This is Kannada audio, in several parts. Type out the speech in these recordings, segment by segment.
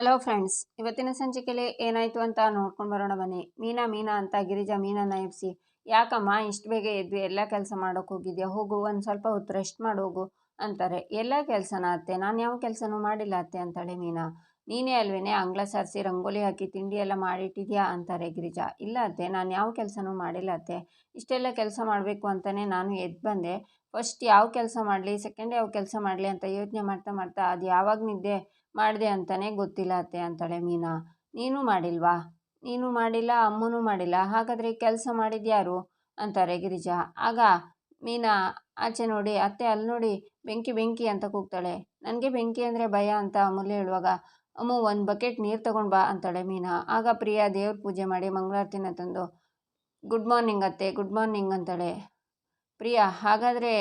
ಹಲೋ ಫ್ರೆಂಡ್ಸ್, ಇವತ್ತಿನ ಸಂಚಿಕೆಯಲ್ಲಿ ಏನಾಯ್ತು ಅಂತ ನೋಡ್ಕೊಂಡು ಬರೋಣ ಬನ್ನಿ. ಮೀನಾ ಅಂತ ಗಿರಿಜಾ ಮೀನನ್ನ ಎಬ್ಸಿ, ಯಾಕಮ್ಮ ಇಷ್ಟು ಬೇಗ ಎದ್ವಿ, ಎಲ್ಲ ಕೆಲಸ ಮಾಡೋಕೆ ಹೋಗಿದ್ಯಾ, ಹೋಗು ಒಂದು ಸ್ವಲ್ಪ ಹೊತ್ತು ರೆಸ್ಟ್ ಮಾಡೋಗು ಅಂತಾರೆ. ಎಲ್ಲ ಕೆಲಸನ ಅತ್ತೆ, ನಾನು ಯಾವ ಕೆಲಸನೂ ಮಾಡಿಲ್ಲ ಅತ್ತೆ ಅಂತಾಳೆ ಮೀನಾ. ನೀನೇ ಅಲ್ವೇನೆ ಅಂಗ್ಳ ಸಾರಿಸಿ ರಂಗೋಲಿ ಹಾಕಿ ತಿಂಡಿ ಎಲ್ಲ ಮಾಡಿಟ್ಟಿದ್ಯಾ ಅಂತಾರೆ ಗಿರಿಜಾ. ಇಲ್ಲ ಅತ್ತೆ, ನಾನು ಯಾವ ಕೆಲಸನೂ ಮಾಡಿಲ್ಲ ಅತ್ತೆ, ಇಷ್ಟೆಲ್ಲ ಕೆಲಸ ಮಾಡಬೇಕು ಅಂತಲೇ ನಾನು ಎದ್ದು ಬಂದೆ. ಫಸ್ಟ್ ಯಾವ ಕೆಲಸ ಮಾಡಲಿ, ಸೆಕೆಂಡ್ ಯಾವ ಕೆಲಸ ಮಾಡಲಿ ಅಂತ ಯೋಚನೆ ಮಾಡ್ತಾ ಮಾಡ್ತಾ ಅದು ಯಾವಾಗ ನಿದ್ದೆ ಮಾಡಿದೆ ಅಂತಲೇ ಗೊತ್ತಿಲ್ಲ ಅತ್ತೆ ಅಂತಾಳೆ ಮೀನಾ. ನೀನು ಮಾಡಿಲ್ವಾ? ನೀನು ಮಾಡಿಲ್ಲ, ಅಮ್ಮನೂ ಮಾಡಿಲ್ಲ, ಹಾಗಾದರೆ ಕೆಲಸ ಮಾಡಿದ್ಯಾರು ಅಂತಾರೆ ಗಿರಿಜಾ. ಆಗ ಮೀನಾ ಆಚೆ ನೋಡಿ, ಅತ್ತೆ ಅಲ್ಲಿ ನೋಡಿ, ಬೆಂಕಿ ಬೆಂಕಿ ಅಂತ ಕೂಗ್ತಾಳೆ. ನನಗೆ ಬೆಂಕಿ ಅಂದರೆ ಭಯ ಅಂತ ಅಮೂಲ್ಯ ಹೇಳುವಾಗ, ಅಮ್ಮು ಒಂದು ಬಕೆಟ್ ನೀರು ತಗೊಂಡು ಬಾ ಅಂತಾಳೆ ಮೀನಾ. ಆಗ ಪ್ರಿಯಾ ದೇವ್ರ ಪೂಜೆ ಮಾಡಿ ಮಂಗಳಾರತಿನ ತಂದು, ಗುಡ್ ಮಾರ್ನಿಂಗ್ ಅತ್ತೆ, ಗುಡ್ ಮಾರ್ನಿಂಗ್ ಅಂತಾಳೆ. ಪ್ರಿಯಾ, ಹಾಗಾದರೆ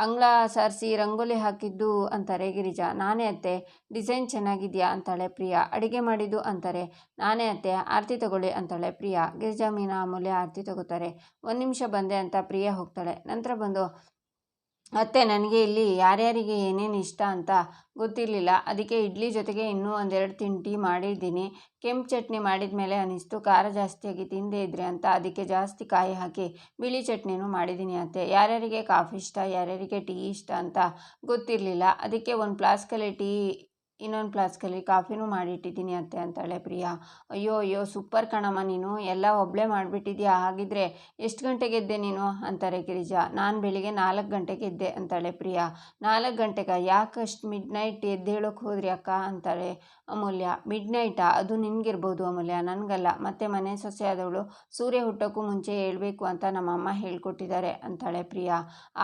ಅಂಗಳ ಸಾರಿಸಿ ರಂಗೋಲಿ ಹಾಕಿದ್ದು ಅಂತಾರೆ ಗಿರಿಜಾ. ನಾನೇ ಅತ್ತೆ, ಡಿಸೈನ್ ಚೆನ್ನಾಗಿದೆಯಾ ಅಂತಾಳೆ ಪ್ರಿಯಾ. ಅಡುಗೆ ಮಾಡಿದ್ದು ಅಂತಾರೆ. ನಾನೇ ಅತ್ತೆ, ಆರತಿ ತಗೊಳ್ಳಿ ಅಂತಾಳೆ ಪ್ರಿಯಾ. ಗಿರಿಜಾ ಮೀನಾ ಅಮೂಲ್ಯ ಆರತಿ ತಗೋತಾರೆ. ಒಂದು ನಿಮಿಷ ಬಂದೆ ಅಂತ ಪ್ರಿಯಾ ಹೋಗ್ತಾಳೆ. ನಂತರ ಬಂದು, ಅತ್ತೆ ನನಗೆ ಇಲ್ಲಿ ಯಾರ್ಯಾರಿಗೆ ಏನೇನು ಇಷ್ಟ ಅಂತ ಗೊತ್ತಿರಲಿಲ್ಲ, ಅದಕ್ಕೆ ಇಡ್ಲಿ ಜೊತೆಗೆ ಇನ್ನೂ ಒಂದೆರಡು ತಿಂಡಿ ಮಾಡಿದ್ದೀನಿ. ಕೆಂಪು ಚಟ್ನಿ ಮಾಡಿದ ಮೇಲೆ ಅನ್ನಿಸ್ತು ಖಾರ ಜಾಸ್ತಿಯಾಗಿ ತಿಂದೇ ಇದ್ರೆ ಅಂತ, ಅದಕ್ಕೆ ಜಾಸ್ತಿ ಕಾಯಿ ಹಾಕಿ ಬಿಳಿ ಚಟ್ನಿನೂ ಮಾಡಿದ್ದೀನಿ ಅತ್ತೆ. ಯಾರ್ಯಾರಿಗೆ ಕಾಫಿ ಇಷ್ಟ, ಯಾರ್ಯಾರಿಗೆ ಟೀ ಇಷ್ಟ ಅಂತ ಗೊತ್ತಿರಲಿಲ್ಲ, ಅದಕ್ಕೆ ಒಂದು ಫ್ಲಾಸ್ಕಲ್ಲಿ ಟೀ, ಇನ್ನೊಂದು ಫ್ಲಾಸ್ಕಲ್ಲಿ ಕಾಫಿನೂ ಮಾಡಿಟ್ಟಿದ್ದೀನಿ ಅತ್ತೆ ಅಂತಾಳೆ ಪ್ರಿಯಾ. ಅಯ್ಯೋ ಅಯ್ಯೋ ಸೂಪರ್ ಕಣಮ್ಮ, ನೀನು ಎಲ್ಲ ಒಬ್ಬಳೇ ಮಾಡಿಬಿಟ್ಟಿದ್ಯಾ, ಹಾಗಿದ್ರೆ ಎಷ್ಟು ಗಂಟೆಗೆ ಎದ್ದೆ ನೀನು ಅಂತಾರೆ ಗಿರಿಜಾ. ನಾನು ಬೆಳಿಗ್ಗೆ 4 ಗಂಟೆಗೆ ಎದ್ದೆ ಅಂತಾಳೆ ಪ್ರಿಯಾ. 4 ಗಂಟೆಗೆ ಯಾಕಷ್ಟು ಮಿಡ್ ನೈಟ್ ಎದ್ದೇಳೋಕೆ ಹೋದ್ರಿ ಅಕ್ಕ ಅಂತಾಳೆ ಅಮೂಲ್ಯ. ಮಿಡ್ ನೈಟಾ? ಅದು ನಿನಗಿರ್ಬೋದು ಅಮೂಲ್ಯ, ನನಗಲ್ಲ. ಮತ್ತೆ ಮನೆ ಸೊಸೆ ಆದವಳು ಸೂರ್ಯ ಹುಟ್ಟೋಕ್ಕೂ ಮುಂಚೆ ಹೇಳ್ಬೇಕು ಅಂತ ನಮ್ಮಮ್ಮ ಹೇಳ್ಕೊಟ್ಟಿದ್ದಾರೆ ಅಂತಾಳೆ ಪ್ರಿಯಾ.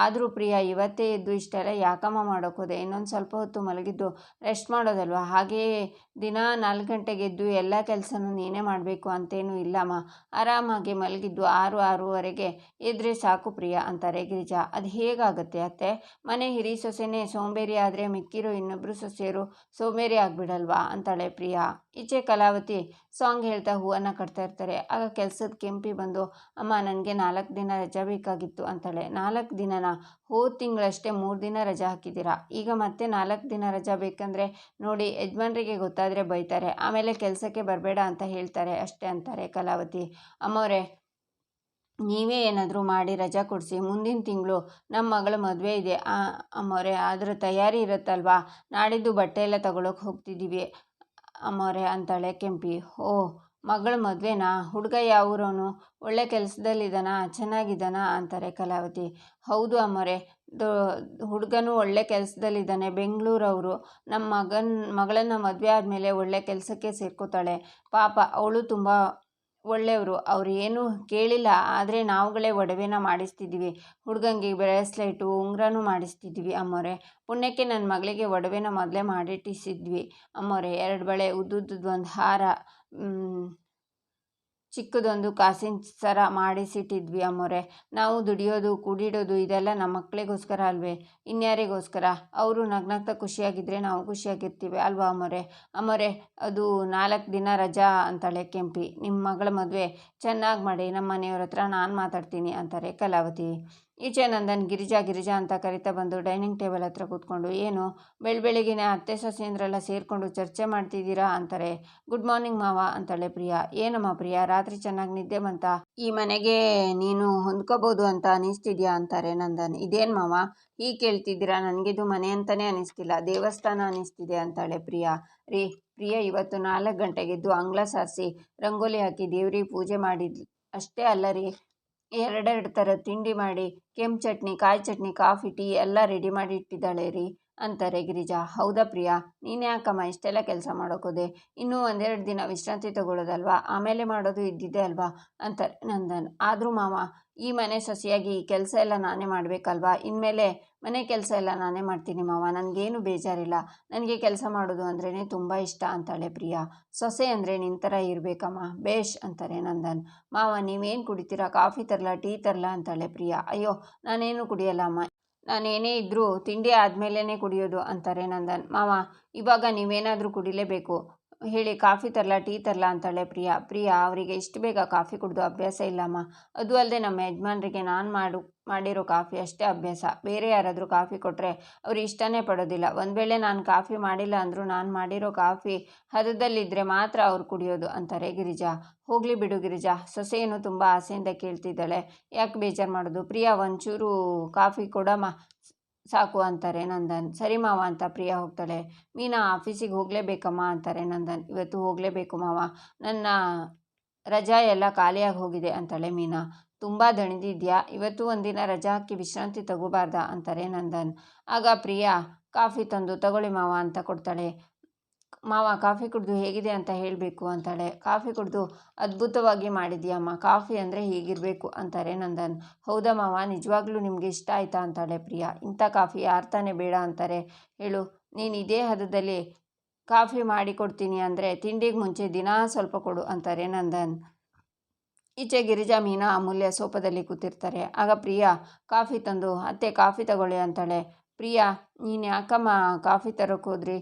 ಆದರೂ ಪ್ರಿಯಾ, ಇವತ್ತೇ ಎದ್ದು ಇಷ್ಟೆಲ್ಲ ಯಾಕಮ್ಮ ಮಾಡೋಕೋದೆ, ಇನ್ನೊಂದು ಸ್ವಲ್ಪ ಹೊತ್ತು ಮಲಗಿದ್ದು ರೆಸ್ಟ್ ಮಾಡೋದಲ್ವಾ? ಹಾಗೆಯೇ ದಿನ 4 ಗಂಟೆಗೆ ಎದ್ದು ಎಲ್ಲ ಕೆಲಸನೂ ನೀನೇ ಮಾಡಬೇಕು ಅಂತೇನೂ ಇಲ್ಲಮ್ಮ, ಆರಾಮಾಗಿ ಮಲಗಿದ್ದು 6-6:30ಗೆ ಎದ್ರೆ ಸಾಕು ಪ್ರಿಯಾ ಅಂತಾರೆ ಗಿರಿಜಾ. ಅದು ಹೇಗಾಗುತ್ತೆ ಅತ್ತೆ, ಮನೆ ಹಿರಿ ಸೊಸೆನೇ ಸೋಂಬೇರಿ ಆದರೆ ಮಿಕ್ಕಿರೋ ಇನ್ನೊಬ್ಬರು ಸೊಸೆಯರು ಸೋಂಬೇರಿ ಆಗಿಬಿಡಲ್ವಾ ಅಂತಾಳೆ ಪ್ರಿಯಾ. ಈಚೆ ಕಲಾವತಿ ಸಾಂಗ್ ಹೇಳ್ತಾ ಹೂವನ್ನು ಕಟ್ತಾ ಇರ್ತಾರೆ. ಆಗ ಕೆಲಸದ ಕೆಂಪಿ ಬಂದು, ಅಮ್ಮ ನನಗೆ 4 ದಿನ ರಜಾ ಬೇಕಾಗಿತ್ತು ಅಂತಾಳೆ. 4 ದಿನನಾ? ಹೋದ ತಿಂಗಳಷ್ಟೇ 3 ದಿನ ರಜಾ ಹಾಕಿದ್ದೀರಾ, ಈಗ ಮತ್ತೆ 4 ದಿನ ರಜಾ ಬೇಕಂದರೆ ನೋಡಿ ಯಜಮಾನ್ರಿಗೆ ಗೊತ್ತಾದರೆ ಬೈತಾರೆ, ಆಮೇಲೆ ಕೆಲಸಕ್ಕೆ ಬರಬೇಡ ಅಂತ ಹೇಳ್ತಾರೆ ಅಷ್ಟೇ ಅಂತಾರೆ ಕಲಾವತಿ. ಅಮ್ಮೋರೆ, ನೀವೇ ಏನಾದರೂ ಮಾಡಿ ರಜಾ ಕೊಡಿಸಿ, ಮುಂದಿನ ತಿಂಗಳು ನಮ್ಮ ಮಗಳ ಮದುವೆ ಇದೆ ಅಮ್ಮೋರೆ, ಅದರ ತಯಾರಿ ಇರುತ್ತಲ್ವಾ, ನಾಡಿದ್ದು ಬಟ್ಟೆ ಎಲ್ಲ ತಗೊಳಕ್ಕೆ ಹೋಗ್ತಿದ್ದೀವಿ ಅಮ್ಮೋರೆ ಅಂತಾಳೆ ಕೆಂಪಿ. ಓ, ಮಗಳ ಮದುವೆನಾ? ಹುಡುಗ ಯಾವ ಊರವನು? ಒಳ್ಳೆ ಕೆಲಸದಲ್ಲಿದ್ದಾನಾ, ಚೆನ್ನಾಗಿದ್ದಾನಾ ಅಂತಾರೆ ಕಲಾವತಿ. ಹೌದು ಅಮ್ಮೋರೆ, ಹುಡುಗನೂ ಒಳ್ಳೆ ಕೆಲಸದಲ್ಲಿದ್ದಾನೆ, ಬೆಂಗಳೂರವರು. ನಮ್ಮ ಮಗಳನ್ನು ಮದುವೆ ಆದಮೇಲೆ ಒಳ್ಳೆ ಕೆಲಸಕ್ಕೆ ಸೇರ್ಕೋತಾಳೆ. ಪಾಪ ಅವಳು ತುಂಬ ಒಳ್ಳೆಯವರು, ಅವ್ರು ಏನೂ ಕೇಳಿಲ್ಲ, ಆದರೆ ನಾವುಗಳೇ ಒಡವೆನ ಮಾಡಿಸ್ತಿದ್ದೀವಿ, ಹುಡುಗಂಗೆ ಬ್ರೇಸ್ಲೆಟು ಉಂಗುರನೂ ಮಾಡಿಸ್ತಿದ್ವಿ ಅಮ್ಮೋರೆ. ಪುಣ್ಯಕ್ಕೆ ನನ್ನ ಮಗಳಿಗೆ ಒಡವೆನ ಮೊದಲೇ ಮಾಡಿಟ್ಟಿಸಿದ್ವಿ ಅಮ್ಮೋರೆ. 2 ಬಳೆ, ಉದ್ದುದ್ದು ಒಂದು ಹಾರ, ಚಿಕ್ಕದೊಂದು ಕಾಸಿನ ಸರ ಮಾಡಿಸಿಟ್ಟಿದ್ವಿ ಅಮ್ಮೋರೆ. ನಾವು ದುಡಿಯೋದು ಕೂಡಿಡೋದು ಇದೆಲ್ಲ ನಮ್ಮ ಮಕ್ಕಳಿಗೋಸ್ಕರ ಅಲ್ವೇ, ಇನ್ಯಾರಿಗೋಸ್ಕರ? ಅವರು ನಗ್ನಗ್ತಾ ಖುಷಿಯಾಗಿದ್ದರೆ ನಾವು ಖುಷಿಯಾಗಿರ್ತೀವಿ ಅಲ್ವಾ ಅಮ್ಮೋರೆ. ಅಮ್ಮೋರೆ, ಅದು 4 ದಿನ ರಜಾ ಅಂತಾಳೆ ಕೆಂಪಿ. ನಿಮ್ಮ ಮಗಳ ಮದುವೆ ಚೆನ್ನಾಗಿ ಮಾಡಿ, ನಮ್ಮ ಮನೆಯವ್ರ ಹತ್ರ ನಾನು ಮಾತಾಡ್ತೀನಿ ಅಂತಾರೆ ಕಲಾವತಿ. ಈಚೆ ನಂದನ್ ಗಿರಿಜಾ ಅಂತ ಕರಿತಾ ಬಂದು ಡೈನಿಂಗ್ ಟೇಬಲ್ ಹತ್ರ ಕೂತ್ಕೊಂಡು, ಏನು ಬೆಳಬೆಳಗಿನ ಅತ್ತೆ ಸೊಸೆಯಂದ್ರೆಲ್ಲ ಸೇರಿಕೊಂಡು ಚರ್ಚೆ ಮಾಡ್ತಿದ್ದೀರಾ ಅಂತಾರೆ. ಗುಡ್ ಮಾರ್ನಿಂಗ್ ಮಾವ ಅಂತಾಳೆ ಪ್ರಿಯಾ. ಏನಮ್ಮ ಪ್ರಿಯಾ, ರಾತ್ರಿ ಚೆನ್ನಾಗಿ ನಿದ್ದೆ ಬಂತ? ಈ ಮನೆಗೆ ನೀನು ಹೊಂದ್ಕೋಬೋದು ಅಂತ ಅನಿಸ್ತಿದ್ಯಾ ಅಂತಾರೆ ನಂದನ್. ಇದೇನು ಮಾವ ಹೀಗೆ ಕೇಳ್ತಿದ್ದೀರಾ, ನನಗಿದು ಮನೆ ಅಂತಲೇ ಅನಿಸ್ತಿಲ್ಲ, ದೇವಸ್ಥಾನ ಅನಿಸ್ತಿದೆ ಅಂತಾಳೆ ಪ್ರಿಯಾ. ಪ್ರಿಯಾ ಇವತ್ತು 4 ಗಂಟೆಗೆದ್ದು ಅಂಗಳ ಸಾರಿಸಿ ರಂಗೋಲಿ ಹಾಕಿ ದೇವ್ರಿಗೆ ಪೂಜೆ ಮಾಡಿದ್ಲು ಅಷ್ಟೇ ಅಲ್ಲ ರೀ, 2 ಥರದ ತಿಂಡಿ ಮಾಡಿ, ಕೆಂಪು ಚಟ್ನಿ, ಕಾಯಿ ಚಟ್ನಿ, ಕಾಫಿ, ಟೀ ಎಲ್ಲ ರೆಡಿ ಮಾಡಿ ಇಟ್ಟಿದ್ದಾಳೆ ರೀ ಅಂತಾರೆ ಗಿರಿಜಾ. ಹೌದಾ ಪ್ರಿಯಾ, ನೀನು ಯಾಕಮ್ಮ ಇಷ್ಟೆಲ್ಲ ಕೆಲಸ ಮಾಡೋಕೋದೆ, ಇನ್ನೂ 1-2 ದಿನ ವಿಶ್ರಾಂತಿ ತಗೊಳ್ಳೋದಲ್ವಾ, ಆಮೇಲೆ ಮಾಡೋದು ಇದ್ದಿದ್ದೆ ಅಲ್ವಾ ಅಂತಾರೆ ನಂದನ್. ಆದರೂ ಮಾವ, ಈ ಮನೆ ಸೊಸೆಯಾಗಿ ಈ ಕೆಲಸ ಎಲ್ಲ ನಾನೇ ಮಾಡಬೇಕಲ್ವಾ, ಇನ್ಮೇಲೆ ಮನೆ ಕೆಲಸ ಎಲ್ಲ ನಾನೇ ಮಾಡ್ತೀನಿ ಮಾವ, ನನಗೇನು ಬೇಜಾರಿಲ್ಲ, ನನಗೆ ಕೆಲಸ ಮಾಡೋದು ಅಂದ್ರೇ ತುಂಬ ಇಷ್ಟ ಅಂತಾಳೆ ಪ್ರಿಯಾ. ಸೊಸೆ ಅಂದರೆ ನಿನ್ನ ಥರ ಇರಬೇಕಮ್ಮ, ಬೇಷ್ ಅಂತಾರೆ ನಂದನ್. ಮಾವ ನೀವೇನು ಕುಡಿತೀರಾ, ಕಾಫಿ ತರಲಾ, ಟೀ ತರಲಾ ಅಂತಾಳೆ ಪ್ರಿಯಾ. ಅಯ್ಯೋ ನಾನೇನು ಕುಡಿಯಲ್ಲ ಅಮ್ಮ, ನಾನೇನೇ ಇದ್ದರೂ ತಿಂಡಿ ಆದಮೇಲೆ ಕುಡಿಯೋದು ಅಂತಾರೆ ನಂದನ್. ಮಾವ ಇವಾಗ ನೀವೇನಾದರೂ ಕುಡಿಲೇಬೇಕು, ಹೇಳಿ ಕಾಫಿ ತರಲಾ ಟೀ ತರಲಾ ಅಂತಾಳೆ ಪ್ರಿಯಾ ಅವರಿಗೆ ಇಷ್ಟು ಬೇಗ ಕಾಫಿ ಕುಡಿದು ಅಭ್ಯಾಸ ಇಲ್ಲಮ್ಮ. ಅದು ಅಲ್ಲದೆ ನಮ್ಮ ಯಜಮಾನ್ರಿಗೆ ನಾನು ಮಾಡಿರೋ ಕಾಫಿ ಅಷ್ಟೇ ಅಭ್ಯಾಸ. ಬೇರೆ ಯಾರಾದರೂ ಕಾಫಿ ಕೊಟ್ಟರೆ ಅವರು ಇಷ್ಟನೇ ಪಡೋದಿಲ್ಲ. ಒಂದು ವೇಳೆ ನಾನು ಕಾಫಿ ಮಾಡಿಲ್ಲ ಅಂದರೂ ನಾನು ಮಾಡಿರೋ ಕಾಫಿ ಹದದಲ್ಲಿದ್ದರೆ ಮಾತ್ರ ಅವ್ರು ಕುಡಿಯೋದು ಅಂತಾರೆ ಗಿರಿಜಾ. ಹೋಗಲಿ ಬಿಡು ಗಿರಿಜಾ, ಸೊಸೆಯನ್ನು ತುಂಬ ಆಸೆಯಿಂದ ಕೇಳ್ತಿದ್ದಾಳೆ, ಯಾಕೆ ಬೇಜಾರು ಮಾಡೋದು? ಪ್ರಿಯಾ ಒಂಚೂರು ಕಾಫಿ ಕೊಡಮ್ಮ ಸಾಕು ಅಂತಾರೆ ನಂದನ್. ಸರಿ ಮಾವ ಅಂತ ಪ್ರಿಯಾ ಹೋಗ್ತಾಳೆ. ಮೀನಾ ಆಫೀಸಿಗೆ ಹೋಗಲೇಬೇಕಮ್ಮ ಅಂತಾರೆ ನಂದನ್. ಇವತ್ತು ಹೋಗಲೇಬೇಕು ಮಾವ, ನನ್ನ ರಜಾ ಎಲ್ಲ ಖಾಲಿಯಾಗಿ ಹೋಗಿದೆ ಅಂತಾಳೆ ಮೀನಾ. ತುಂಬ ದಣಿದಿದ್ಯಾ, ಇವತ್ತು ಒಂದಿನ ರಜಾ ಹಾಕಿ ವಿಶ್ರಾಂತಿ ತಗೋಬಾರ್ದಾ ಅಂತಾರೆ ನಂದನ್. ಆಗ ಪ್ರಿಯಾ ಕಾಫಿ ತಂದು ತಗೊಳ್ಳಿ ಮಾವ ಅಂತ ಕೊಡ್ತಾಳೆ. ಮಾವ ಕಾಫಿ ಕುಡಿದು ಹೇಗಿದೆ ಅಂತ ಹೇಳಬೇಕು ಅಂತಾಳೆ. ಕಾಫಿ ಕುಡಿದು ಅದ್ಭುತವಾಗಿ ಮಾಡಿದ್ಯಮ್ಮ, ಕಾಫಿ ಅಂದರೆ ಹೀಗಿರಬೇಕು ಅಂತಾರೆ ನಂದನ್. ಹೌದಾ ಮಾವ, ನಿಜವಾಗ್ಲೂ ನಿಮಗೆ ಇಷ್ಟ ಆಯ್ತಾ ಅಂತಾಳೆ ಪ್ರಿಯಾ. ಇಂಥ ಕಾಫಿ ಯಾರು ತಾನೇ ಬೇಡ ಅಂತಾರೆ ಹೇಳು? ನೀನು ಇದೇ ಹದದಲ್ಲಿ ಕಾಫಿ ಮಾಡಿ ಕೊಡ್ತೀನಿ ಅಂದರೆ ತಿಂಡಿಗೆ ಮುಂಚೆ ದಿನಾ ಸ್ವಲ್ಪ ಕೊಡು ಅಂತಾರೆ ನಂದನ್. ಈಚೆ ಗಿರಿಜಾ, ಮೀನಾ, ಅಮೂಲ್ಯ ಸೋಫಾದಲ್ಲಿ ಕೂತಿರ್ತಾರೆ. ಆಗ ಪ್ರಿಯಾ ಕಾಫಿ ತಂದು ಅತ್ತೆ ಕಾಫಿ ತಗೊಳ್ಳಿ ಅಂತಾಳೆ. ಪ್ರಿಯಾ, ನೀನು ಯಾಕಮ್ಮ ಕಾಫಿ ತರೋಕೆ ಹೋದ್ರಿ,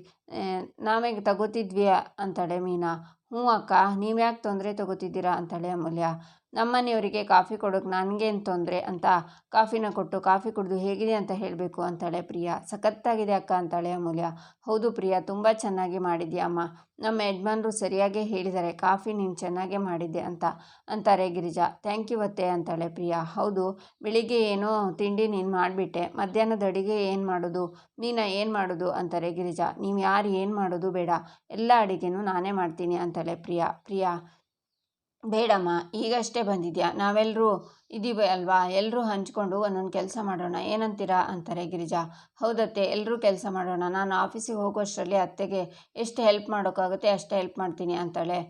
ನಾವೇ ತಗೋತಿದ್ವಿ ಅಂತಾಳೆ ಮೀನಾ. ಹ್ಞೂ ಅಕ್ಕ, ನೀವ್ಯಾಕೆ ತೊಂದರೆ ತಗೋತಿದ್ದೀರಾ ಅಂತಾಳೆ ಅಮೂಲ್ಯ. ನಮ್ಮನೆಯವರಿಗೆ ಕಾಫಿ ಕೊಡೋಕೆ ನನಗೇನು ತೊಂದರೆ ಅಂತ ಕಾಫಿನ ಕೊಟ್ಟು ಕಾಫಿ ಕುಡಿದು ಹೇಗಿದೆ ಅಂತ ಹೇಳಬೇಕು ಅಂತಾಳೆ ಪ್ರಿಯಾ. ಸಖತ್ತಾಗಿದೆ ಅಕ್ಕ ಅಂತಾಳೆ ಅಮೂಲ್ಯ. ಹೌದು ಪ್ರಿಯಾ, ತುಂಬ ಚೆನ್ನಾಗಿ ಮಾಡಿದ್ಯಾ ಅಮ್ಮ, ನಮ್ಮ ಯಜಮಾನ್ರು ಸರಿಯಾಗೇ ಹೇಳಿದ್ದಾರೆ, ಕಾಫಿ ನೀನು ಚೆನ್ನಾಗೇ ಮಾಡಿದ್ದೆ ಅಂತ ಅಂತಾರೆ ಗಿರಿಜಾ. ಥ್ಯಾಂಕ್ ಯು ಅತ್ತೆ ಅಂತಾಳೆ ಪ್ರಿಯಾ. ಹೌದು, ಬೆಳಿಗ್ಗೆ ಏನೋ ತಿಂಡಿ ನೀನು ಮಾಡಿಬಿಟ್ಟೆ, ಮಧ್ಯಾಹ್ನದ ಅಡುಗೆ ಏನು ಮಾಡೋದು, ಮೀನಾ ಏನು ಮಾಡೋದು ಅಂತಾರೆ ಗಿರಿಜಾ. ನೀವು ಯಾರು ಏನು ಮಾಡೋದು ಬೇಡ, ಎಲ್ಲ ಅಡುಗೆನೂ ನಾನೇ ಮಾಡ್ತೀನಿ ಅಂತಾಳೆ ಪ್ರಿಯಾ. ಬೇಡಮ್ಮ, ಈಗಷ್ಟೇ ಬಂದಿದ್ಯಾ, ನಾವೆಲ್ಲರೂ ಇದ್ದೀವಿ ಅಲ್ವಾ, ಎಲ್ಲರೂ ಹಂಚ್ಕೊಂಡು ಒಂದೊಂದು ಕೆಲಸ ಮಾಡೋಣ, ಏನಂತೀರಾ ಅಂತಾರೆ ಗಿರಿಜಾ. ಹೌದತ್ತೆ, ಎಲ್ಲರೂ ಕೆಲಸ ಮಾಡೋಣ, ನಾನು ಆಫೀಸಿಗೆ ಹೋಗೋಷ್ಟರಲ್ಲಿ ಅತ್ತೆಗೆ ಎಷ್ಟು ಹೆಲ್ಪ್ ಮಾಡೋಕ್ಕಾಗುತ್ತೆ ಅಷ್ಟು ಹೆಲ್ಪ್ ಮಾಡ್ತೀನಿ ಅಂತಾಳೆ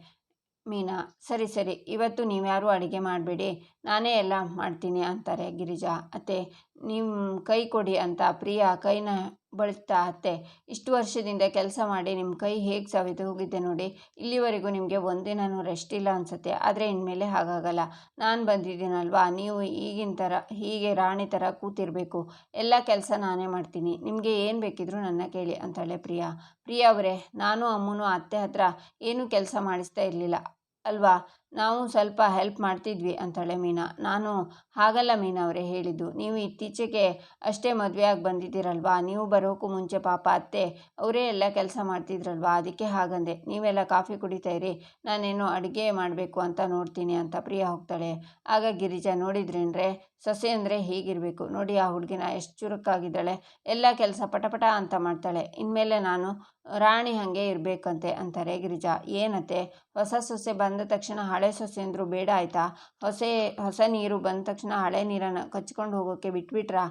ಮೀನಾ. ಸರಿ, ಇವತ್ತು ನೀವ್ಯಾರೂ ಅಡುಗೆ ಮಾಡಬೇಡಿ, ನಾನೇ ಎಲ್ಲ ಮಾಡ್ತೀನಿ ಅಂತಾರೆ ಗಿರಿಜಾ. ಅತ್ತೆ, ನಿಮ್ಮ ಕೈ ಕೊಡಿ ಅಂತ ಪ್ರಿಯಾ ಕೈನ ಬಳಸ್ತಾ, ಅತ್ತೆ ಇಷ್ಟು ವರ್ಷದಿಂದ ಕೆಲಸ ಮಾಡಿ ನಿಮ್ಮ ಕೈ ಹೇಗೆ ಸವಿದು ಹೋಗಿದೆ ನೋಡಿ, ಇಲ್ಲಿವರೆಗೂ ನಿಮಗೆ ಒಂದಿನೂ ರೆಸ್ಟ್ ಇಲ್ಲ ಅನಿಸುತ್ತೆ, ಆದರೆ ಇನ್ಮೇಲೆ ಹಾಗಾಗಲ್ಲ, ನಾನು ಬಂದಿದ್ದೀನಲ್ವಾ, ನೀವು ಈಗಿನ ಥರ ಹೀಗೆ ರಾಣಿ ಥರ ಕೂತಿರಬೇಕು, ಎಲ್ಲ ಕೆಲಸ ನಾನೇ ಮಾಡ್ತೀನಿ, ನಿಮಗೆ ಏನು ಬೇಕಿದ್ರೂ ನನ್ನ ಕೇಳಿ ಅಂತಾಳೆ ಪ್ರಿಯಾ ಅವರೇ, ನಾನು ಅಮ್ಮನೂ ಅತ್ತೆ ಹತ್ರ ಏನೂ ಕೆಲಸ ಮಾಡಿಸ್ತಾ ಇರಲಿಲ್ಲ ಅಲ್ವಾ, ನಾವು ಸ್ವಲ್ಪ ಹೆಲ್ಪ್ ಮಾಡ್ತಿದ್ವಿ ಅಂತಾಳೆ ಮೀನಾ. ನಾನು ಹಾಗಲ್ಲ ಮೀನಾ ಅವರೇ ಹೇಳಿದ್ದು, ನೀವು ಇತ್ತೀಚೆಗೆ ಅಷ್ಟೇ ಮದುವೆಯಾಗಿ ಬಂದಿದ್ದೀರಲ್ವಾ, ನೀವು ಬರೋಕ್ಕೂ ಮುಂಚೆ ಪಾಪ ಅತ್ತೆ ಅವರೇ ಎಲ್ಲ ಕೆಲಸ ಮಾಡ್ತಿದ್ರಲ್ವಾ, ಅದಕ್ಕೆ ಹಾಗಂದೆ. ನೀವೆಲ್ಲ ಕಾಫಿ ಕುಡಿತಾ ಇರಿ, ನಾನೇನು ಅಡುಗೆ ಮಾಡಬೇಕು ಅಂತ ನೋಡ್ತೀನಿ ಅಂತ ಪ್ರಿಯಾ ಹೋಗ್ತಾಳೆ. ಆಗ ಗಿರಿಜಾ, ನೋಡಿದ್ರೇನ್ರೆ ಸೊಸೆ ಅಂದರೆ ಹೀಗಿರಬೇಕು ನೋಡಿ, ಆ ಹುಡುಗಿನ ಎಷ್ಟು ಚುರುಕಾಗಿದ್ದಾಳೆ, ಎಲ್ಲ ಕೆಲಸ ಪಟಪಟ ಅಂತ ಮಾಡ್ತಾಳೆ, ಇನ್ಮೇಲೆ ನಾನು ರಾಣಿ ಹಾಗೆ ಇರಬೇಕಂತೆ ಅಂತಾರೆ ಗಿರಿಜಾ. ಏನತ್ತೆ, ಹೊಸ ಸೊಸೆ ಬಂದ ತಕ್ಷಣ ಹಳೆ ಸೊಸೆ ಅಂದರು ಬೇಡ ಆಯಿತಾ, ಹೊಸ ನೀರು ಬಂದ ತಕ್ಷಣ ಹಳೆ ನೀರನ್ನು ಕಚ್ಕೊಂಡು ಹೋಗೋಕ್ಕೆ ಬಿಟ್ಬಿಟ್ರಾ,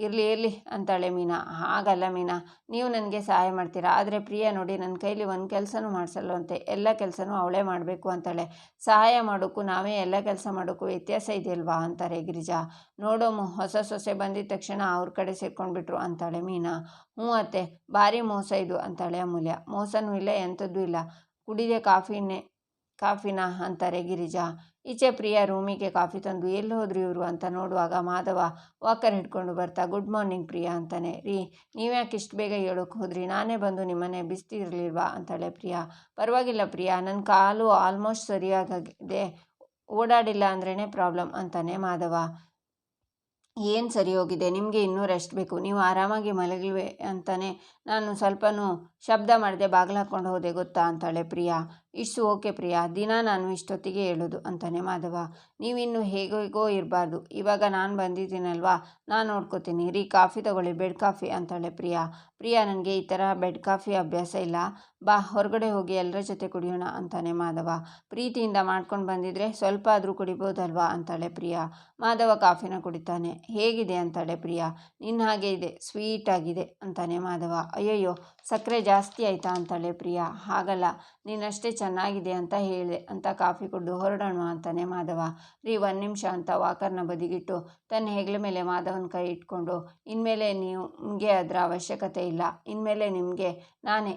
ಇರಲಿ ಅಂತಾಳೆ ಮೀನಾ. ಹಾಗಲ್ಲ ಮೀನಾ, ನೀವು ನನಗೆ ಸಹಾಯ ಮಾಡ್ತೀರಾ, ಆದರೆ ಪ್ರಿಯಾ ನೋಡಿ ನನ್ನ ಕೈಲಿ ಒಂದು ಕೆಲಸನೂ ಮಾಡಿಸಲ್ವಂತೆ, ಎಲ್ಲ ಕೆಲಸನೂ ಅವಳೇ ಮಾಡಬೇಕು ಅಂತಾಳೆ. ಸಹಾಯ ಮಾಡೋಕ್ಕೂ ನಾವೇ ಎಲ್ಲ ಕೆಲಸ ಮಾಡೋಕ್ಕೂ ವ್ಯತ್ಯಾಸ ಇದೆಯಲ್ವಾ ಅಂತಾರೆ ಗಿರಿಜಾ. ನೋಡೋಮು, ಹೊಸ ಸೊಸೆ ಬಂದಿದ್ದ ತಕ್ಷಣ ಅವ್ರ ಕಡೆ ಸೇರ್ಕೊಂಡ್ಬಿಟ್ರು ಅಂತಾಳೆ ಮೀನಾ. ಹ್ಞೂ ಅತ್ತೆ, ಭಾರಿ ಮೋಸ ಇದು ಅಂತಾಳೆ ಅಮೂಲ್ಯ. ಮೋಸನೂ ಇಲ್ಲ, ಎಂಥದ್ದೂ ಇಲ್ಲ, ಕುಡಿದೆ ಕಾಫಿನ ಅಂತಾರೆ ಗಿರಿಜಾ. ಈಚೆ ಪ್ರಿಯಾ ರೂಮಿಗೆ ಕಾಫಿ ತಂದು ಎಲ್ಲಿ ಹೋದ್ರು ಇವರು ಅಂತ ನೋಡುವಾಗ ಮಾಧವ ವಾಕರ್ ಹಿಡ್ಕೊಂಡು ಬರ್ತಾ, ಗುಡ್ ಮಾರ್ನಿಂಗ್ ಪ್ರಿಯಾ ಅಂತಾನೆ. ನೀವ್ಯಾಕೆ ಇಷ್ಟು ಬೇಗ ಹೇಳೋಕೆ ಹೋದ್ರಿ, ನಾನೇ ಬಂದು ನಿಮ್ಮನೆ ಬಿಸ್ತಿರ್ಲಿಲ್ವಾ ಅಂತಾಳೆ ಪ್ರಿಯಾ. ಪರವಾಗಿಲ್ಲ ಪ್ರಿಯಾ, ನನ್ನ ಕಾಲು ಆಲ್ಮೋಸ್ಟ್ ಸರಿಯಾಗಿದೆ, ಓಡಾಡಿಲ್ಲ ಅಂದ್ರೇ ಪ್ರಾಬ್ಲಮ್ ಅಂತಾನೆ ಮಾಧವ. ಏನು ಸರಿ ಹೋಗಿದೆ, ನಿಮಗೆ ಇನ್ನೂ ರೆಸ್ಟ್ ಬೇಕು, ನೀವು ಆರಾಮಾಗಿ ಮಲಗಿಲ್ವೇ ಅಂತಾನೆ ನಾನು ಸ್ವಲ್ಪನೂ ಶಬ್ದ ಮಾಡದೆ ಬಾಗಿಲು ಹಾಕ್ಕೊಂಡು ಹೋದೆ ಗೊತ್ತಾ ಅಂತಾಳೆ ಪ್ರಿಯಾ. ಇಷ್ಟು ಓಕೆ ಪ್ರಿಯಾ, ದಿನ ನಾನು ಇಷ್ಟೊತ್ತಿಗೆ ಹೇಳೋದು ಅಂತಾನೆ ಮಾಧವ. ನೀವಿನ್ನು ಹೇಗೋ ಇರಬಾರ್ದು, ಇವಾಗ ನಾನು ಬಂದಿದ್ದೀನಲ್ವಾ, ನಾನು ನೋಡ್ಕೋತೀನಿ ಕಾಫಿ ತಗೊಳ್ಳಿ, ಬೆಡ್ ಕಾಫಿ ಅಂತಾಳೆ ಪ್ರಿಯಾ. ನನಗೆ ಈ ಥರ ಬೆಡ್ ಕಾಫಿ ಅಭ್ಯಾಸ ಇಲ್ಲ, ಬಾ ಹೊರಗಡೆ ಹೋಗಿ ಎಲ್ಲರ ಜೊತೆ ಕುಡಿಯೋಣ ಅಂತಾನೆ ಮಾಧವ. ಪ್ರೀತಿಯಿಂದ ಮಾಡ್ಕೊಂಡು ಬಂದಿದ್ರೆ ಸ್ವಲ್ಪ ಆದರೂ ಕುಡಿಬೋದಲ್ವಾ ಅಂತಾಳೆ ಪ್ರಿಯಾ. ಮಾಧವ ಕಾಫಿನ ಕುಡಿತಾನೆ. ಹೇಗಿದೆ ಅಂತಾಳೆ ಪ್ರಿಯಾ. ನಿನ್ನ ಹಾಗೆ ಇದೆ, ಸ್ವೀಟ್ ಆಗಿದೆ ಅಂತಾನೆ ಮಾಧವ. ಅಯ್ಯಯ್ಯೋ, ಸಕ್ಕರೆ ಜಾಸ್ತಿ ಆಯಿತಾ ಅಂತಾಳೆ ಪ್ರಿಯಾ. ಹಾಗಲ್ಲ, ನೀನಷ್ಟೇ ಚೆನ್ನಾಗಿದೆ ಅಂತ ಹೇಳಿದೆ ಅಂತ ಕಾಫಿ ಕುಡಿದು ಹೊರಡೋಣ ಅಂತಾನೆ ಮಾಧವ. ಒಂದು ನಿಮಿಷ ಅಂತ ವಾಕರ್ನ ಬದಿಗಿಟ್ಟು ತನ್ನ ಹೆಗಲ ಮೇಲೆ ಮಾಧವನ ಕೈ ಇಟ್ಕೊಂಡು, ಇನ್ಮೇಲೆ ನಿಮಗೆ ಅದರ ಅವಶ್ಯಕತೆ ಇಲ್ಲ, ಇನ್ಮೇಲೆ ನಿಮಗೆ ನಾನೇ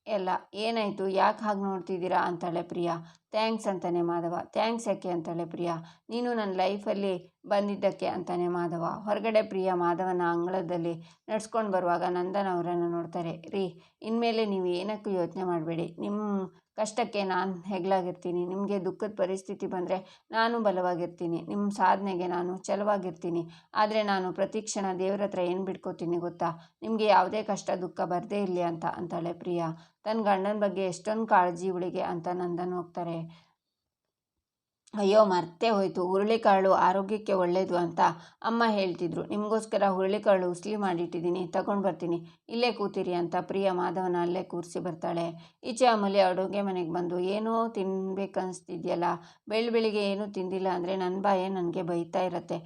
ಎಲ್ಲ. ಏನಾಯಿತು, ಯಾಕೆ ಹಾಗೆ ನೋಡ್ತಿದ್ದೀರಾ ಅಂತಾಳೆ ಪ್ರಿಯಾ. ಥ್ಯಾಂಕ್ಸ್ ಅಂತಾನೆ ಮಾಧವ. ಥ್ಯಾಂಕ್ಸ್ ಯಾಕೆ ಅಂತಾಳೆ ಪ್ರಿಯಾ. ನೀನು ನನ್ನ ಲೈಫಲ್ಲಿ ಬಂದಿದ್ದಕ್ಕೆ ಅಂತಾನೆ ಮಾಧವ. ಹೊರಗಡೆ ಪ್ರಿಯಾ ಮಾಧವನ ಅಂಗಳದಲ್ಲಿ ನಡ್ಸ್ಕೊಂಡು ಬರುವಾಗ ನಂದನ್ ಅವರನ್ನು ನೋಡ್ತಾರೆ. ರೀ, ಇನ್ಮೇಲೆ ನೀವು ಏನಕ್ಕೂ ಯೋಚನೆ ಮಾಡಬೇಡಿ. ನಿಮ್ಮ ಕಷ್ಟಕ್ಕೆ ನಾನು ಹೆಗಲಾಗಿರ್ತೀನಿ. ನಿಮಗೆ ದುಃಖದ ಪರಿಸ್ಥಿತಿ ಬಂದರೆ ನಾನು ಬಲವಾಗಿರ್ತೀನಿ. ನಿಮ್ಮ ಸಾಧನೆಗೆ ನಾನು ಛಲವಾಗಿರ್ತೀನಿ. ಆದರೆ ನಾನು ಪ್ರತಿ ಕ್ಷಣ ದೇವ್ರ ಹತ್ರ ಏನು ಬಿಡ್ಕೋತೀನಿ ಗೊತ್ತಾ? ನಿಮಗೆ ಯಾವುದೇ ಕಷ್ಟ ದುಃಖ ಬರದೇ ಇರಲಿ ಅಂತಾಳೆ ಪ್ರಿಯಾ. ತನ್ನ ಗಂಡನ ಬಗ್ಗೆ ಎಷ್ಟೊಂದು ಕಾಳಜಿ ಇವಳಿಗೆ ಅಂತ ನಂದನ್ ಹೋಗ್ತಾರೆ. ಅಯ್ಯೋ, ಮರ್ತೇ ಹೋಯಿತು, ಹುರುಳಿಕಾಳು ಆರೋಗ್ಯಕ್ಕೆ ಒಳ್ಳೆಯದು ಅಂತ ಅಮ್ಮ ಹೇಳ್ತಿದ್ರು. ನಿಮಗೋಸ್ಕರ ಹುರುಳಿಕಾಳು ಉಸ್ಲಿ ಮಾಡಿಟ್ಟಿದ್ದೀನಿ, ತಗೊಂಡು ಬರ್ತೀನಿ, ಇಲ್ಲೇ ಕೂತಿರಿ ಅಂತ ಪ್ರಿಯಾ ಮಾಧವನ ಅಲ್ಲೇ ಕೂರಿಸಿ ಬರ್ತಾಳೆ. ಈಚೆ ಅಮೂಲ್ಯ ಅಡುಗೆ ಮನೆಗೆ ಬಂದು ಏನೋ ತಿನ್ಬೇಕನ್ನಿಸ್ತಿದ್ಯಲ್ಲ, ಬೆಳಿಗ್ಗೆ ಏನೂ ತಿಂದಿಲ್ಲ ಅಂದರೆ ನನ್ನ ಬಾಯೇ ನನಗೆ ಬೈತಾ ಇರತ್ತೆ.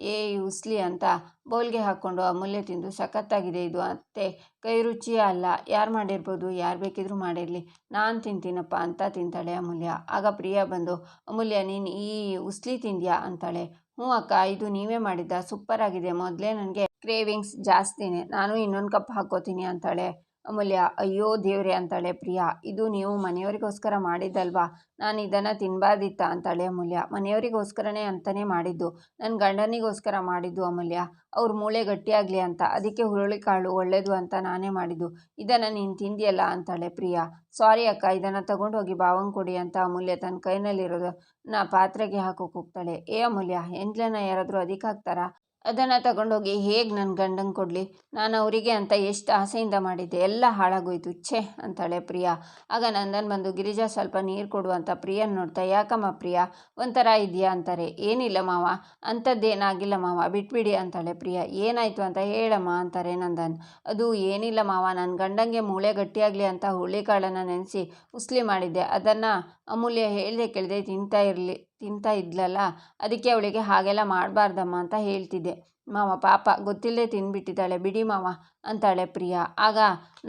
ಈ ಉಸ್ಲಿ ಅಂತ ಬೌಲ್ಗೆ ಹಾಕ್ಕೊಂಡು ಅಮೂಲ್ಯ ತಿಂದು ಸಖತ್ತಾಗಿದೆ ಇದು ಅತ್ತೆ, ಕೈ ರುಚಿಯೇ ಅಲ್ಲ, ಯಾರು ಮಾಡಿರ್ಬೋದು, ಯಾರು ಬೇಕಿದ್ರೂ ಮಾಡಿರಲಿ, ನಾನು ತಿಂತೀನಪ್ಪ ಅಂತ ತಿಂತಾಳೆ ಅಮೂಲ್ಯ. ಆಗ ಪ್ರಿಯಾ ಬಂದು, ಅಮೂಲ್ಯ ನೀನು ಈ ಉಸ್ಲಿ ತಿಂದ್ಯಾ ಅಂತಾಳೆ. ಹ್ಞೂ ಅಕ್ಕ, ಇದು ನೀವೇ ಮಾಡಿದ್ದ, ಸೂಪರ್ ಆಗಿದೆ, ಮೊದಲೇ ನನಗೆ ಕ್ರೇವಿಂಗ್ಸ್ ಜಾಸ್ತಿನೇ, ನಾನು ಇನ್ನೊಂದು ಕಪ್ ಹಾಕ್ಕೋತೀನಿ ಅಂತಾಳೆ ಅಮೂಲ್ಯ. ಅಯ್ಯೋ ದೇವ್ರೆ ಅಂತಾಳೆ ಪ್ರಿಯಾ. ಇದು ನೀವು ಮನೆಯವರಿಗೋಸ್ಕರ ಮಾಡಿದ್ದಲ್ವಾ, ನಾನು ಇದನ್ನು ತಿನ್ನಬಾರ್ದಿತ್ತ ಅಂತಾಳೆ ಅಮೂಲ್ಯ. ಮನೆಯವರಿಗೋಸ್ಕರನೇ ಅಂತಲೇ ಮಾಡಿದ್ದು, ನನ್ನ ಗಂಡನಿಗೋಸ್ಕರ ಮಾಡಿದ್ದು ಅಮೂಲ್ಯ, ಅವ್ರ ಮೂಳೆ ಗಟ್ಟಿಯಾಗಲಿ ಅಂತ, ಅದಕ್ಕೆ ಹುರುಳಿಕಾಳು ಒಳ್ಳೆಯದು ಅಂತ ನಾನೇ ಮಾಡಿದ್ದು, ಇದನ್ನು ನೀನು ತಿಂದಿಯಲ್ಲ ಅಂತಾಳೆ ಪ್ರಿಯಾ. ಸಾರಿ ಅಕ್ಕ, ಇದನ್ನು ತಗೊಂಡೋಗಿ ಭಾವಂಗೆ ಕೊಡಿ ಅಂತ ಅಮೂಲ್ಯ ತನ್ನ ಕೈನಲ್ಲಿರೋದನ್ನ ಪಾತ್ರೆಗೆ ಹಾಕೋಕೆ ಹೋಗ್ತಾಳೆ. ಏ ಅಮೂಲ್ಯ, ಎಂಟ್ಲನ್ನ ಯಾರಾದರೂ ಅದಕ್ಕೆ ಹಾಕ್ತಾರಾ? ಅದನ್ನು ತಗೊಂಡೋಗಿ ಹೇಗೆ ನನ್ನ ಗಂಡಂಗೆ ಕೊಡಲಿ? ನಾನು ಅವರಿಗೆ ಅಂತ ಎಷ್ಟು ಆಸೆಯಿಂದ ಮಾಡಿದ್ದೆ, ಎಲ್ಲ ಹಾಳಾಗೋಯ್ತು, ಛೇ ಅಂತಾಳೆ ಪ್ರಿಯಾ. ಆಗ ನಂದನ್ ಬಂದು, ಗಿರಿಜಾ ಸ್ವಲ್ಪ ನೀರು ಕೊಡು ಅಂತ ಪ್ರಿಯನ್ ನೋಡ್ತಾ, ಯಾಕಮ್ಮ ಪ್ರಿಯಾ ಒಂಥರ ಇದೆಯಾ ಅಂತಾರೆ. ಏನಿಲ್ಲ ಮಾವ, ಅಂಥದ್ದೇನಾಗಿಲ್ಲ ಮಾವ, ಬಿಟ್ಬಿಡಿ ಅಂತಾಳೆ ಪ್ರಿಯಾ. ಏನಾಯಿತು ಅಂತ ಹೇಳಮ್ಮ ಅಂತಾರೆ ನಂದನ್. ಅದು ಏನಿಲ್ಲ ಮಾವ, ನನ್ನ ಗಂಡಂಗೆ ಮೂಳೆ ಗಟ್ಟಿಯಾಗಲಿ ಅಂತ ಹುರುಳಿಕಾಳನ್ನು ನೆನೆಸಿ ಉಸ್ಲಿ ಮಾಡಿದ್ದೆ, ಅದನ್ನು ಅಮೂಲ್ಯ ಹೇಳ್ದೆ ಕೇಳದೆ ತಿಂತಾ ಇದ್ಲಲ್ಲ, ಅದಕ್ಕೆ ಅವಳಿಗೆ ಹಾಗೆಲ್ಲ ಮಾಡಬಾರ್ದಮ್ಮ ಅಂತ ಹೇಳ್ತಿದ್ದೆ ಮಾವ, ಪಾಪ ಗೊತ್ತಿಲ್ಲದೆ ತಿಂದ್ಬಿಟ್ಟಿದ್ದಾಳೆ, ಬಿಡಿ ಮಾವ ಅಂತಾಳೆ ಪ್ರಿಯಾ. ಆಗ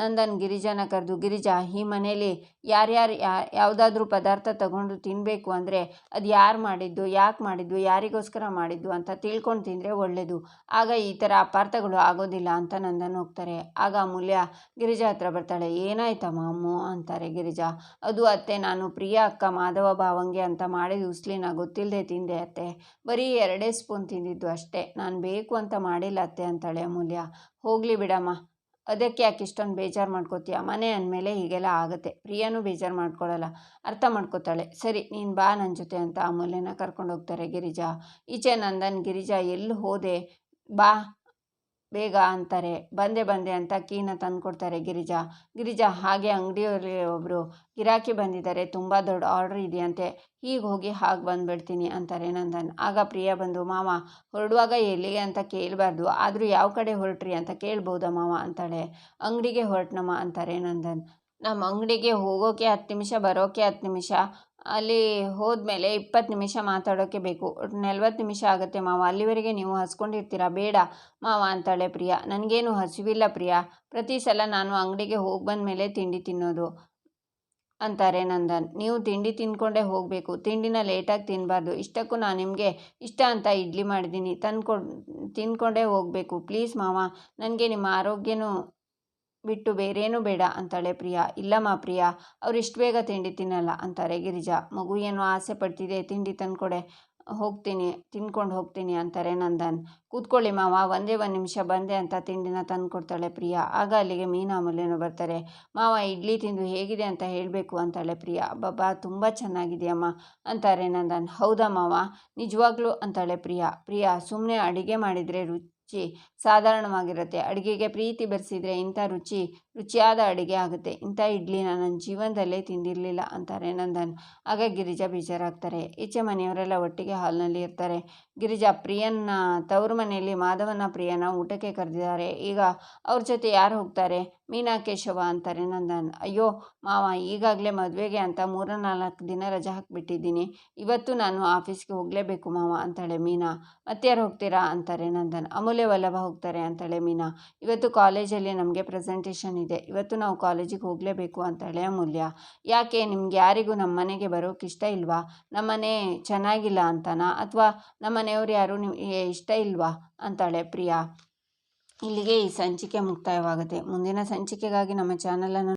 ನಂದನ್ ಗಿರಿಜಾನ ಕರೆದು, ಗಿರಿಜಾ, ಈ ಮನೇಲಿ ಯಾರ್ಯಾರು ಯಾವುದಾದ್ರೂ ಪದಾರ್ಥ ತಗೊಂಡು ತಿನ್ನಬೇಕು ಅಂದರೆ ಅದು ಯಾರು ಮಾಡಿದ್ದು, ಯಾಕೆ ಮಾಡಿದ್ದು, ಯಾರಿಗೋಸ್ಕರ ಮಾಡಿದ್ದು ಅಂತ ತಿಳ್ಕೊಂಡು ತಿಂದರೆ ಒಳ್ಳೆಯದು, ಆಗ ಈ ಥರ ಅಪಾರ್ಥಗಳು ಆಗೋದಿಲ್ಲ ಅಂತ ನಂದನ್ ಹೋಗ್ತಾರೆ. ಆಗ ಅಮೂಲ್ಯ ಗಿರಿಜಾ ಹತ್ರ ಬರ್ತಾಳೆ. ಏನಾಯ್ತಮ್ಮ ಅಮ್ಮು ಅಂತಾರೆ ಗಿರಿಜಾ. ಅದು ಅತ್ತೆ, ನಾನು ಪ್ರಿಯಾ ಅಕ್ಕ ಮಾಧವ ಭಾವಂಗೆ ಅಂತ ಮಾಡಿದ ಉಸ್ಲಿನ ಗೊತ್ತಿಲ್ಲದೆ ತಿಂದೆ ಅತ್ತೆ, ಬರೀ 2 ಸ್ಪೂನ್ ತಿಂದಿದ್ದು ಅಷ್ಟೇ, ನಾನು ಬೇಕು ಅಂತ ಮಾಡಿಲ್ಲ ಅತ್ತೆ ಅಂತಾಳೆ ಅಮೂಲ್ಯ. ಹೋಗಲಿ ಬಿಡಮ್ಮ, ಅದಕ್ಕೆ ಯಾಕೆ ಇಷ್ಟೊಂದು ಬೇಜಾರು ಮಾಡ್ಕೋತೀಯ, ಮನೆ ಅಂದಮೇಲೆ ಹೀಗೆಲ್ಲ ಆಗುತ್ತೆ. ಪ್ರಿಯಾನೂ ಬೇಜಾರು ಮಾಡ್ಕೊಳ್ಳಲ್ಲ, ಅರ್ಥ ಮಾಡ್ಕೋತಾಳೆ. ಸರಿ, ನೀನು ಬಾ ನನ್ನ ಜೊತೆ ಅಂತ ಅಮೂಲ್ಯನ ಕರ್ಕೊಂಡು ಹೋಗ್ತಾರೆ ಗಿರಿಜಾ. ಈಚೆ ನಂದನ್, ಗಿರಿಜಾ ಎಲ್ಲಿ ಹೋದೆ, ಬಾ ಬೇಗ ಅಂತಾರೆ. ಬಂದೆ ಅಂತ ಕೀನ ತಂದು ಕೊಡ್ತಾರೆ ಗಿರಿಜಾ. ಹಾಗೆ ಅಂಗಡಿಯಲ್ಲಿ ಒಬ್ಬರು ಗಿರಾಕಿ ಬಂದಿದ್ದಾರೆ, ತುಂಬ ದೊಡ್ಡ ಆರ್ಡ್ರ್ ಇದೆಯಂತೆ, ಹೀಗೆ ಹೋಗಿ ಹಾಗೆ ಬಂದುಬಿಡ್ತೀನಿ ಅಂತಾರೆ ನಂದನ್. ಆಗ ಪ್ರಿಯಾ ಬಂದು, ಮಾವ ಹೊರಡುವಾಗ ಎಲ್ಲಿಗೆ ಅಂತ ಕೇಳಬಾರ್ದು, ಆದರೂ ಯಾವ ಕಡೆ ಹೊರಟ್ರಿ ಅಂತ ಕೇಳ್ಬೋದಾ ಮಾವ ಅಂತಾಳೆ. ಅಂಗಡಿಗೆ ಹೊರಟ್ನಮ್ಮ ಅಂತಾರೆ ನಂದನ್. ನಮ್ಮ ಅಂಗಡಿಗೆ ಹೋಗೋಕೆ 10 ನಿಮಿಷ, ಬರೋಕೆ 10 ನಿಮಿಷ, ಅಲ್ಲಿ ಹೋದ್ಮೇಲೆ 20 ನಿಮಿಷ ಮಾತಾಡೋಕ್ಕೆ ಬೇಕು, 40 ನಿಮಿಷ ಆಗುತ್ತೆ ಮಾವ, ಅಲ್ಲಿವರೆಗೆ ನೀವು ಹಸ್ಕೊಂಡಿರ್ತೀರಾ? ಬೇಡ ಮಾವ ಅಂತಾಳೆ ಪ್ರಿಯಾ. ನನಗೇನು ಹಸಿವಿಲ್ಲ ಪ್ರಿಯಾ, ಪ್ರತಿ ಸಲ ನಾನು ಅಂಗಡಿಗೆ ಹೋಗಿ ಬಂದಮೇಲೆ ತಿಂಡಿ ತಿನ್ನೋದು ಅಂತಾರೆ ನಂದನ್. ನೀವು ತಿಂಡಿ ತಿಂದ್ಕೊಂಡೇ ಹೋಗಬೇಕು, ತಿಂಡಿನ ಲೇಟಾಗಿ ತಿನ್ನಬಾರ್ದು, ಇಷ್ಟಕ್ಕೂ ನಾನು ನಿಮಗೆ ಇಷ್ಟ ಅಂತ ಇಡ್ಲಿ ಮಾಡಿದ್ದೀನಿ, ತಿಂದ್ಕೊಂಡೇ ಹೋಗಬೇಕು, ಪ್ಲೀಸ್ ಮಾವ, ನನಗೆ ನಿಮ್ಮ ಆರೋಗ್ಯನೂ ಬಿಟ್ಟು ಬೇರೇನೂ ಬೇಡ ಅಂತಾಳೆ ಪ್ರಿಯಾ. ಇಲ್ಲಮ್ಮ ಪ್ರಿಯಾ, ಅವ್ರು ಇಷ್ಟು ಬೇಗ ತಿಂಡಿ ತಿನ್ನಲ್ಲ ಅಂತಾರೆ ಗಿರಿಜಾ. ಮಗು ಏನೋ ಆಸೆ ಪಡ್ತಿದೆ, ತಿಂಡಿ ತಂದ್ಕೊಡೆ, ತಿನ್ಕೊಂಡು ಹೋಗ್ತೀನಿ ಅಂತಾರೆ ನಂದನ್. ಕೂತ್ಕೊಳ್ಳಿ ಮಾವ, ಒಂದೇ 1 ನಿಮಿಷ ಬಂದೆ ಅಂತ ತಿಂಡಿನ ತಂದು ಕೊಡ್ತಾಳೆ ಪ್ರಿಯಾ. ಆಗ ಅಲ್ಲಿಗೆ ಮೀನಾ ಅಮೂಲ್ಯನೂ ಬರ್ತಾರೆ. ಮಾವ ಇಡ್ಲಿ ತಿಂದು ಹೇಗಿದೆ ಅಂತ ಹೇಳಬೇಕು ಅಂತಾಳೆ ಪ್ರಿಯಾ. ಬಾಬಾ ತುಂಬ ಚೆನ್ನಾಗಿದೆಯಮ್ಮ ಅಂತಾರೆ ನಂದನ್. ಹೌದಾ ಮಾವ, ನಿಜವಾಗ್ಲೂ ಅಂತಾಳೆ ಪ್ರಿಯಾ ಸುಮ್ಮನೆ ಅಡುಗೆ ಮಾಡಿದರೆ ರುಚಿ ಸಾಧಾರಣವಾಗಿರುತ್ತೆ, ಅಡುಗೆಗೆ ಪ್ರೀತಿ ಬೆರೆಸಿದ್ರೆ ಇಂಥ ರುಚಿಯಾದ ಅಡುಗೆ ಆಗುತ್ತೆ, ಇಂಥ ಇಡ್ಲಿನ ನನ್ನ ಜೀವನದಲ್ಲೇ ತಿಂದಿರಲಿಲ್ಲ ಅಂತಾರೆ ನಂದನ್. ಆಗ ಗಿರಿಜಾ ಬೇಜಾರಾಗ್ತಾರೆ. ಈಚೆ ಮನೆಯವರೆಲ್ಲ ಒಟ್ಟಿಗೆ ಹಾಲ್ನಲ್ಲಿ ಇರ್ತಾರೆ. ಗಿರಿಜಾ ಪ್ರಿಯನ್ನ ತವರು ಮನೆಯಲ್ಲಿ ಮಾಧವನ ಪ್ರಿಯನ ಊಟಕ್ಕೆ ಕರೆದಿದ್ದಾರೆ, ಈಗ ಅವ್ರ ಜೊತೆ ಯಾರು ಹೋಗ್ತಾರೆ? ಮೀನಾ, ಕೇಶವ ಅಂತಾರೆ ನಂದನ್. ಅಯ್ಯೋ ಮಾವ, ಈಗಾಗಲೇ ಮದುವೆಗೆ ಅಂತ 3-4 ದಿನ ರಜೆ ಹಾಕಿಬಿಟ್ಟಿದ್ದೀನಿ, ಇವತ್ತು ನಾನು ಆಫೀಸ್ಗೆ ಹೋಗಲೇಬೇಕು ಮಾವ ಅಂತಾಳೆ ಮೀನಾ. ಮತ್ಯಾರು ಹೋಗ್ತೀರಾ ಅಂತಾರೆ ನಂದನ್. ಅಮೂಲ್ಯ ವಲ್ಲಭ ಹೋಗ್ತಾರೆ ಅಂತಾಳೆ ಮೀನಾ. ಇವತ್ತು ಕಾಲೇಜಲ್ಲಿ ನಮಗೆ ಪ್ರೆಸೆಂಟೇಷನ್ ಇದೆ, ಇವತ್ತು ನಾವು ಕಾಲೇಜಿಗೆ ಹೋಗಲೇಬೇಕು ಅಂತಾಳೆ ಅಮೂಲ್ಯ. ಯಾಕೆ, ನಿಮ್ಗೆ ಯಾರಿಗೂ ನಮ್ಮ ಮನೆಗೆ ಬರೋಕ್ಕೆ ಇಷ್ಟ ಇಲ್ವಾ? ನಮ್ಮನೆ ಚೆನ್ನಾಗಿಲ್ಲ ಅಂತನಾ, ಅಥವಾ ನಮ್ಮನೆಯವ್ರು ಯಾರು ನಿಮಗೆ ಇಷ್ಟ ಇಲ್ವಾ ಅಂತಾಳೆ ಪ್ರಿಯಾ. ಇಲ್ಲಿಗೆ ಈ ಸಂಚಿಕೆ ಮುಕ್ತಾಯವಾಗುತ್ತೆ. ಮುಂದಿನ ಸಂಚಿಕೆಗಾಗಿ ನಮ್ಮ ಚಾನಲನ್ನು